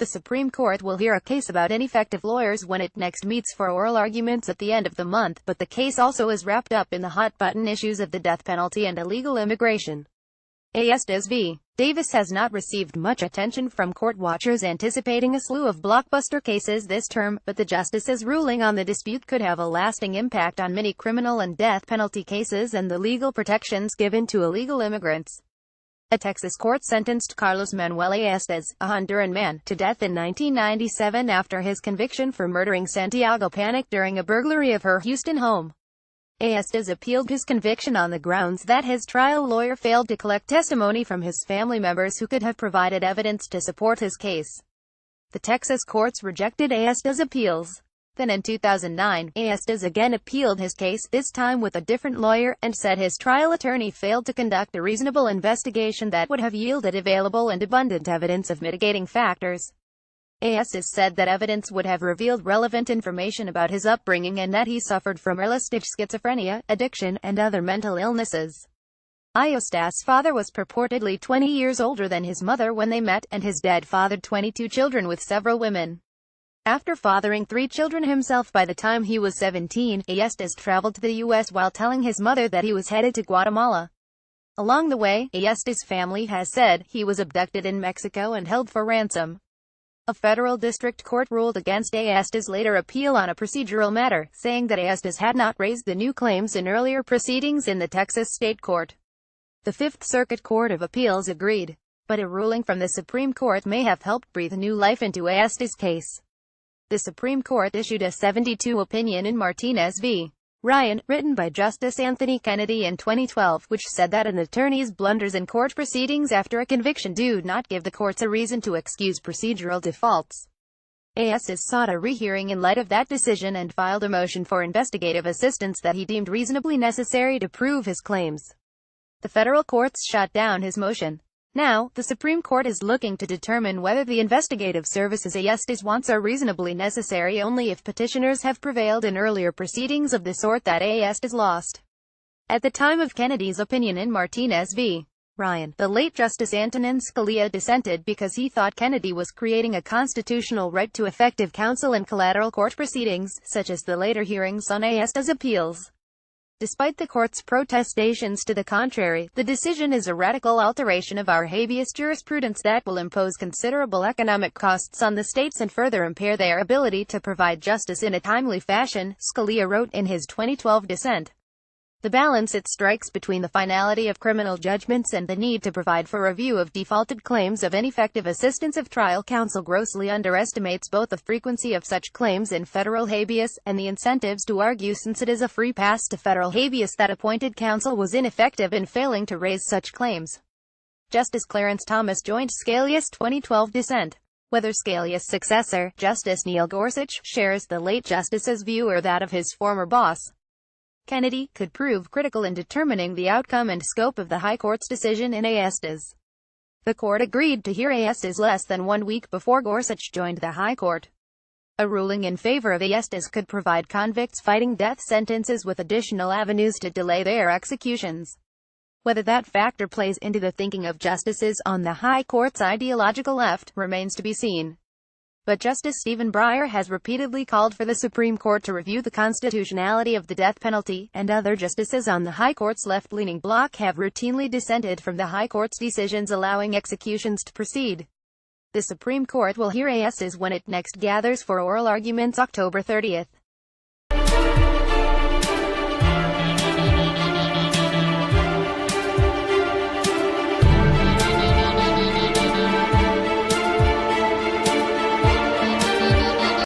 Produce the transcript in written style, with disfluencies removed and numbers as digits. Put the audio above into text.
The Supreme Court will hear a case about ineffective lawyers when it next meets for oral arguments at the end of the month, but the case also is wrapped up in the hot-button issues of the death penalty and illegal immigration. Estes v. Davis has not received much attention from court watchers anticipating a slew of blockbuster cases this term, but the justice's ruling on the dispute could have a lasting impact on many criminal and death penalty cases and the legal protections given to illegal immigrants. A Texas court sentenced Carlos Manuel Estes, a Honduran man, to death in 1997 after his conviction for murdering Santiago Panic during a burglary of her Houston home. Estes appealed his conviction on the grounds that his trial lawyer failed to collect testimony from his family members who could have provided evidence to support his case. The Texas courts rejected Estes' appeals. Then in 2009, Estes again appealed his case, this time with a different lawyer, and said his trial attorney failed to conduct a reasonable investigation that would have yielded available and abundant evidence of mitigating factors. Estes said that evidence would have revealed relevant information about his upbringing and that he suffered from early stage schizophrenia, addiction, and other mental illnesses. Estes' father was purportedly 20 years older than his mother when they met, and his dad fathered 22 children with several women. After fathering 3 children himself by the time he was 17, Estes traveled to the U.S. while telling his mother that he was headed to Guatemala. Along the way, Estes' family has said, he was abducted in Mexico and held for ransom. A federal district court ruled against Estes' later appeal on a procedural matter, saying that Estes had not raised the new claims in earlier proceedings in the Texas state court. The Fifth Circuit Court of Appeals agreed, but a ruling from the Supreme Court may have helped breathe new life into Estes' case. The Supreme Court issued a 7-2 opinion in Martinez v. Ryan, written by Justice Anthony Kennedy in 2012, which said that an attorney's blunders in court proceedings after a conviction do not give the courts a reason to excuse procedural defaults. Estes sought a rehearing in light of that decision and filed a motion for investigative assistance that he deemed reasonably necessary to prove his claims. The federal courts shot down his motion. Now, the Supreme Court is looking to determine whether the investigative services Estes wants are reasonably necessary only if petitioners have prevailed in earlier proceedings of the sort that Estes lost. At the time of Kennedy's opinion in Martinez v. Ryan, the late Justice Antonin Scalia dissented because he thought Kennedy was creating a constitutional right to effective counsel in collateral court proceedings, such as the later hearings on Estes' appeals. Despite the court's protestations to the contrary, the decision is a radical alteration of our habeas jurisprudence that will impose considerable economic costs on the states and further impair their ability to provide justice in a timely fashion, Scalia wrote in his 2012 dissent. The balance it strikes between the finality of criminal judgments and the need to provide for review of defaulted claims of ineffective assistance of trial counsel grossly underestimates both the frequency of such claims in federal habeas, and the incentives to argue, since it is a free pass to federal habeas, that appointed counsel was ineffective in failing to raise such claims. Justice Clarence Thomas joined Scalia's 2012 dissent. Whether Scalia's successor, Justice Neil Gorsuch, shares the late justice's view or that of his former boss, Kennedy, could prove critical in determining the outcome and scope of the High Court's decision in Estes. The court agreed to hear Estes less than 1 week before Gorsuch joined the High Court. A ruling in favor of Estes could provide convicts fighting death sentences with additional avenues to delay their executions. Whether that factor plays into the thinking of justices on the High Court's ideological left remains to be seen. But Justice Stephen Breyer has repeatedly called for the Supreme Court to review the constitutionality of the death penalty, and other justices on the High Court's left-leaning bloc have routinely dissented from the High Court's decisions allowing executions to proceed. The Supreme Court will hear Estes when it next gathers for oral arguments October 30th.